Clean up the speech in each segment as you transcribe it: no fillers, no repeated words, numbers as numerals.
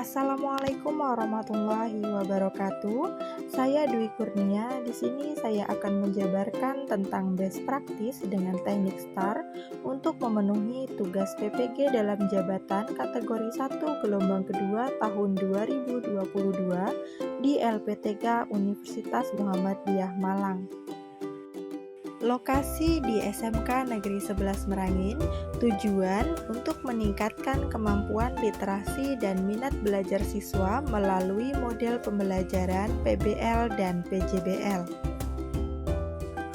Assalamualaikum warahmatullahi wabarakatuh. Saya Dwi Kurnia. Di sini saya akan menjabarkan tentang best practice dengan teknik STAR untuk memenuhi tugas PPG dalam jabatan kategori 1 gelombang kedua tahun 2022 di LPTK Universitas Muhammadiyah Malang. Lokasi di SMK Negeri 11 Merangin. Tujuan untuk meningkatkan kemampuan literasi dan minat belajar siswa melalui model pembelajaran PBL dan PJBL.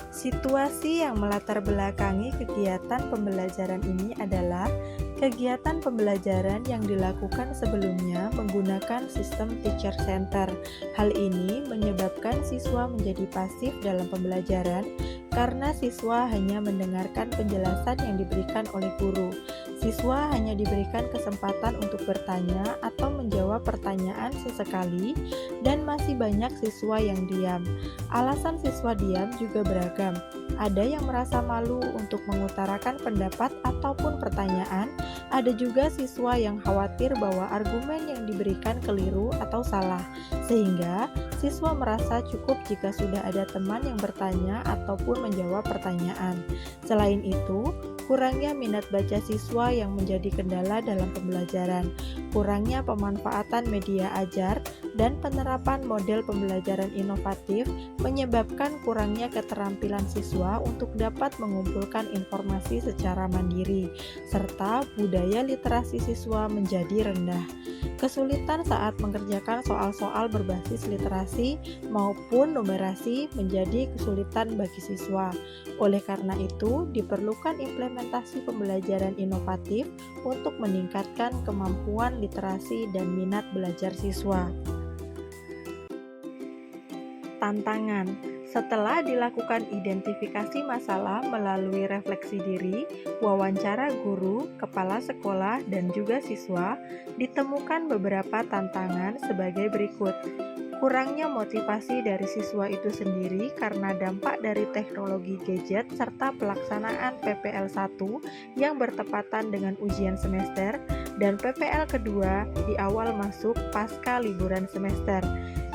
Situasi yang melatar belakangi kegiatan pembelajaran ini adalah kegiatan pembelajaran yang dilakukan sebelumnya menggunakan sistem teacher center. Hal ini menyebabkan siswa menjadi pasif dalam pembelajaran karena siswa hanya mendengarkan penjelasan yang diberikan oleh guru. Siswa hanya diberikan kesempatan untuk bertanya atau menjawab pertanyaan sesekali, dan masih banyak siswa yang diam. Alasan siswa diam juga beragam. Ada yang merasa malu untuk mengutarakan pendapat ataupun pertanyaan. Ada juga siswa yang khawatir bahwa argumen yang diberikan keliru atau salah, sehingga siswa merasa cukup jika sudah ada teman yang bertanya ataupun menjawab pertanyaan. Selain itu, kurangnya minat baca siswa yang menjadi kendala dalam pembelajaran, kurangnya pemanfaatan media ajar, dan penerapan model pembelajaran inovatif menyebabkan kurangnya keterampilan siswa untuk dapat mengumpulkan informasi secara mandiri, serta budaya literasi siswa menjadi rendah. Kesulitan saat mengerjakan soal-soal berbasis literasi maupun numerasi menjadi kesulitan bagi siswa. Oleh karena itu, diperlukan implementasi pembelajaran inovatif untuk meningkatkan kemampuan literasi dan minat belajar siswa. Tantangan. Setelah dilakukan identifikasi masalah melalui refleksi diri, wawancara guru, kepala sekolah, dan juga siswa, ditemukan beberapa tantangan sebagai berikut. Kurangnya motivasi dari siswa itu sendiri karena dampak dari teknologi gadget serta pelaksanaan PPL 1 yang bertepatan dengan ujian semester dan PPL kedua di awal masuk pasca liburan semester.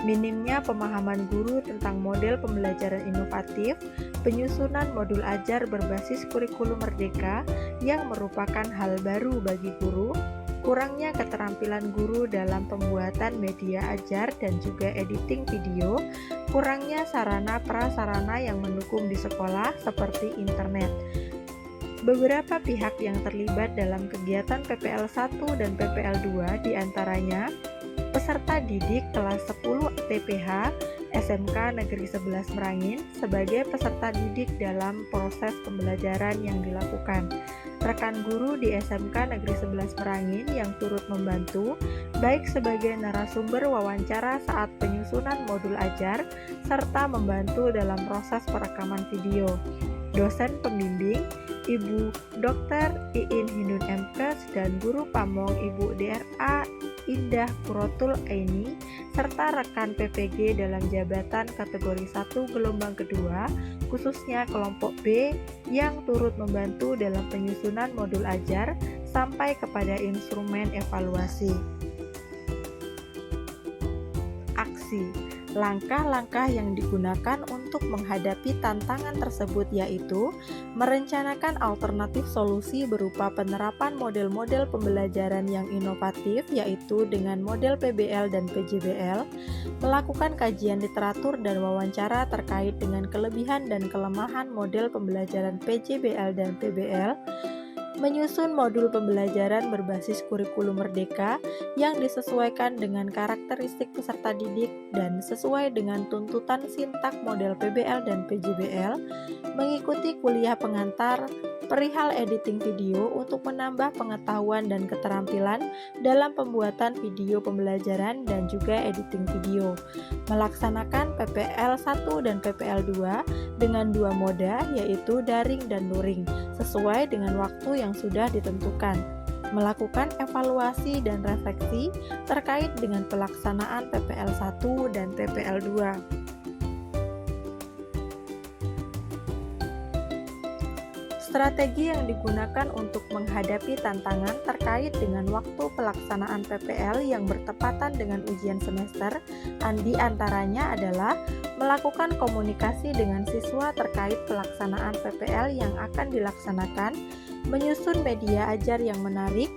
Minimnya pemahaman guru tentang model pembelajaran inovatif, penyusunan modul ajar berbasis kurikulum merdeka yang merupakan hal baru bagi guru, kurangnya keterampilan guru dalam pembuatan media ajar dan juga editing video, kurangnya sarana prasarana yang mendukung di sekolah seperti internet. Beberapa pihak yang terlibat dalam kegiatan PPL 1 dan PPL 2 diantaranya peserta didik kelas 10 TPH SMK Negeri 11 Merangin sebagai peserta didik dalam proses pembelajaran yang dilakukan. Rekan guru di SMK Negeri 11 Merangin yang turut membantu, baik sebagai narasumber wawancara saat penyusunan modul ajar, serta membantu dalam proses perekaman video. Dosen pembimbing, Ibu Dr. Iin Hindun Mkes dan Guru Pamong Ibu DRA Indah Kurotul Aini, serta rekan PPG dalam jabatan kategori 1 gelombang kedua, khususnya kelompok B yang turut membantu dalam penyusunan modul ajar sampai kepada instrumen evaluasi. Aksi. Langkah-langkah yang digunakan untuk menghadapi tantangan tersebut yaitu merencanakan alternatif solusi berupa penerapan model-model pembelajaran yang inovatif yaitu dengan model PBL dan PJBL, melakukan kajian literatur dan wawancara terkait dengan kelebihan dan kelemahan model pembelajaran PJBL dan PBL, menyusun modul pembelajaran berbasis kurikulum merdeka yang disesuaikan dengan karakteristik peserta didik dan sesuai dengan tuntutan sintak model PBL dan PJBL, mengikuti kuliah pengantar perihal editing video untuk menambah pengetahuan dan keterampilan dalam pembuatan video pembelajaran dan juga editing video, melaksanakan PPL 1 dan PPL 2 dengan dua moda yaitu daring dan luring sesuai dengan waktu yang sudah ditentukan, melakukan evaluasi dan refleksi terkait dengan pelaksanaan PPL 1 dan PPL 2. Strategi yang digunakan untuk menghadapi tantangan terkait dengan waktu pelaksanaan PPL yang bertepatan dengan ujian semester, di antaranya adalah melakukan komunikasi dengan siswa terkait pelaksanaan PPL yang akan dilaksanakan, menyusun media ajar yang menarik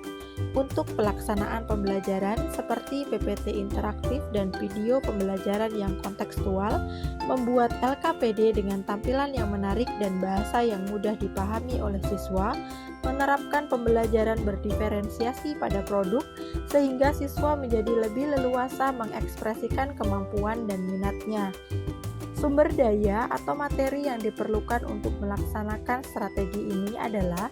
untuk pelaksanaan pembelajaran seperti PPT interaktif dan video pembelajaran yang kontekstual, membuat LKPD dengan tampilan yang menarik dan bahasa yang mudah dipahami oleh siswa, menerapkan pembelajaran berdiferensiasi pada produk sehingga siswa menjadi lebih leluasa mengekspresikan kemampuan dan minatnya. Sumber daya atau materi yang diperlukan untuk melaksanakan strategi ini adalah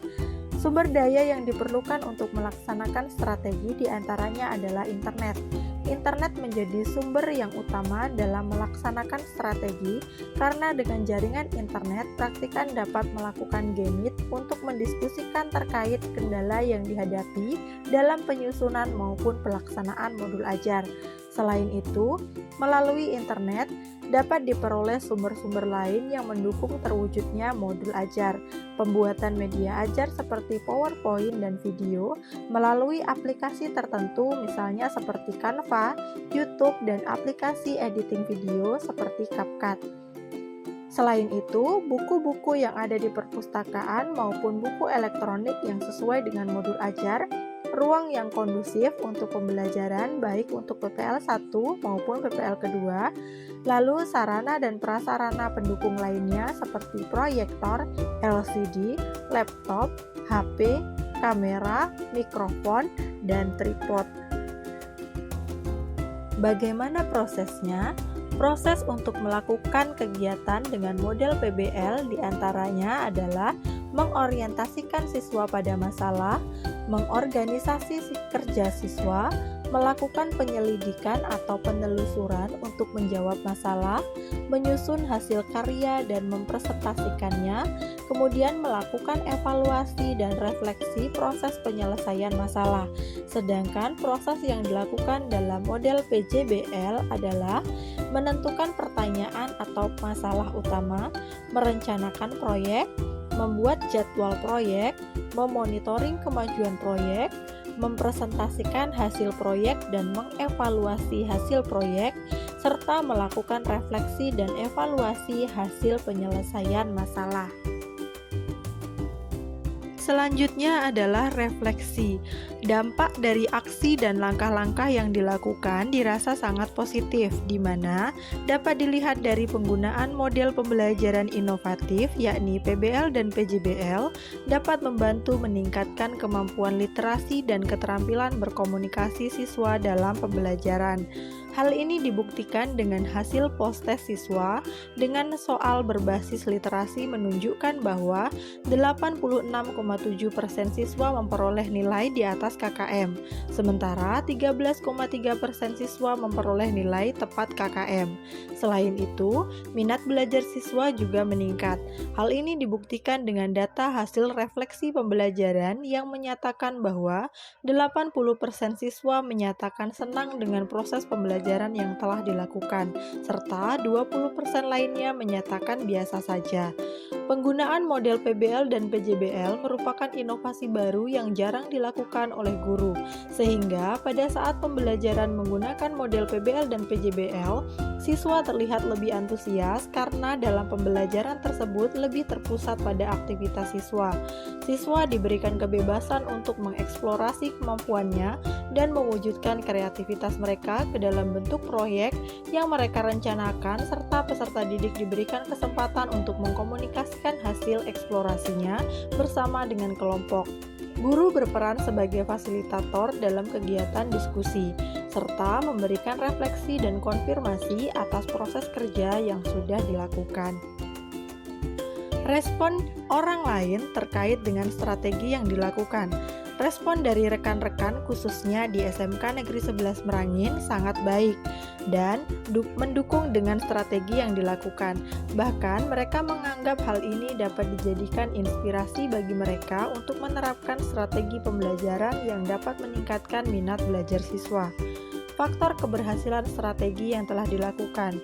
sumber daya yang diperlukan untuk melaksanakan strategi diantaranya adalah internet. Internet menjadi sumber yang utama dalam melaksanakan strategi karena dengan jaringan internet, praktikan dapat melakukan G-Meet untuk mendiskusikan terkait kendala yang dihadapi dalam penyusunan maupun pelaksanaan modul ajar. Selain itu, melalui internet dapat diperoleh sumber-sumber lain yang mendukung terwujudnya modul ajar, pembuatan media ajar seperti PowerPoint dan video melalui aplikasi tertentu misalnya seperti Canva, YouTube, dan aplikasi editing video seperti CapCut. Selain itu, buku-buku yang ada di perpustakaan maupun buku elektronik yang sesuai dengan modul ajar, ruang yang kondusif untuk pembelajaran baik untuk PPL 1 maupun PPL kedua, lalu sarana dan prasarana pendukung lainnya seperti proyektor, LCD, laptop, HP, kamera, mikrofon, dan tripod. Bagaimana prosesnya? Proses untuk melakukan kegiatan dengan model PBL diantaranya adalah mengorientasikan siswa pada masalah, mengorganisasi kerja siswa, melakukan penyelidikan atau penelusuran untuk menjawab masalah, menyusun hasil karya dan mempresentasikannya, kemudian melakukan evaluasi dan refleksi proses penyelesaian masalah. Sedangkan proses yang dilakukan dalam model PJBL adalah menentukan pertanyaan atau masalah utama, merencanakan proyek, membuat jadwal proyek, memonitoring kemajuan proyek, mempresentasikan hasil proyek dan mengevaluasi hasil proyek, serta melakukan refleksi dan evaluasi hasil penyelesaian masalah. Selanjutnya adalah refleksi. Dampak dari aksi dan langkah-langkah yang dilakukan dirasa sangat positif, di mana dapat dilihat dari penggunaan model pembelajaran inovatif, yakni PBL dan PJBL, dapat membantu meningkatkan kemampuan literasi dan keterampilan berkomunikasi siswa dalam pembelajaran. Hal ini dibuktikan dengan hasil post-test siswa dengan soal berbasis literasi menunjukkan bahwa 86,7% siswa memperoleh nilai di atas KKM, sementara 13,3% siswa memperoleh nilai tepat KKM. Selain itu, minat belajar siswa juga meningkat. Hal ini dibuktikan dengan data hasil refleksi pembelajaran yang menyatakan bahwa 80% siswa menyatakan senang dengan proses pembelajaran yang telah dilakukan, serta 20% lainnya menyatakan biasa saja. Penggunaan model PBL dan PJBL merupakan inovasi baru yang jarang dilakukan oleh guru, sehingga pada saat pembelajaran menggunakan model PBL dan PJBL, siswa terlihat lebih antusias karena dalam pembelajaran tersebut lebih terpusat pada aktivitas siswa. Siswa diberikan kebebasan untuk mengeksplorasi kemampuannya dan mewujudkan kreativitas mereka ke dalam bentuk proyek yang mereka rencanakan, serta peserta didik diberikan kesempatan untuk mengkomunikasikan hasil eksplorasinya bersama dengan kelompok. Guru berperan sebagai fasilitator dalam kegiatan diskusi, serta memberikan refleksi dan konfirmasi atas proses kerja yang sudah dilakukan. Respon orang lain terkait dengan strategi yang dilakukan. Respon dari rekan-rekan khususnya di SMK Negeri 11 Merangin sangat baik dan mendukung dengan strategi yang dilakukan. Bahkan mereka menganggap hal ini dapat dijadikan inspirasi bagi mereka untuk menerapkan strategi pembelajaran yang dapat meningkatkan minat belajar siswa. Faktor keberhasilan strategi yang telah dilakukan.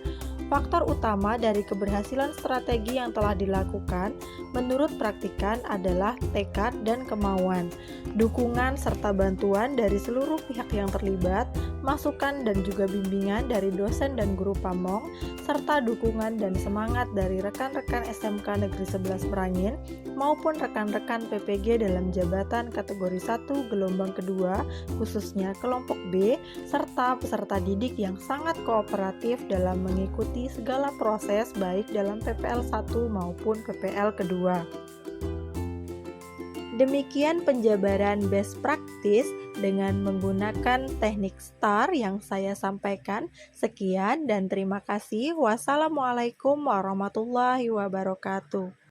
Faktor utama dari keberhasilan strategi yang telah dilakukan menurut praktikan adalah tekad dan kemauan, dukungan serta bantuan dari seluruh pihak yang terlibat, masukan dan juga bimbingan dari dosen dan guru pamong, serta dukungan dan semangat dari rekan-rekan SMK Negeri 11 Merangin maupun rekan-rekan PPG dalam jabatan kategori 1 gelombang kedua, khususnya kelompok B, serta peserta didik yang sangat kooperatif dalam mengikuti segala proses baik dalam PPL 1 maupun PPL kedua. Demikian penjabaran best practice dengan menggunakan teknik STAR yang saya sampaikan. Sekian dan terima kasih. Wassalamualaikum warahmatullahi wabarakatuh.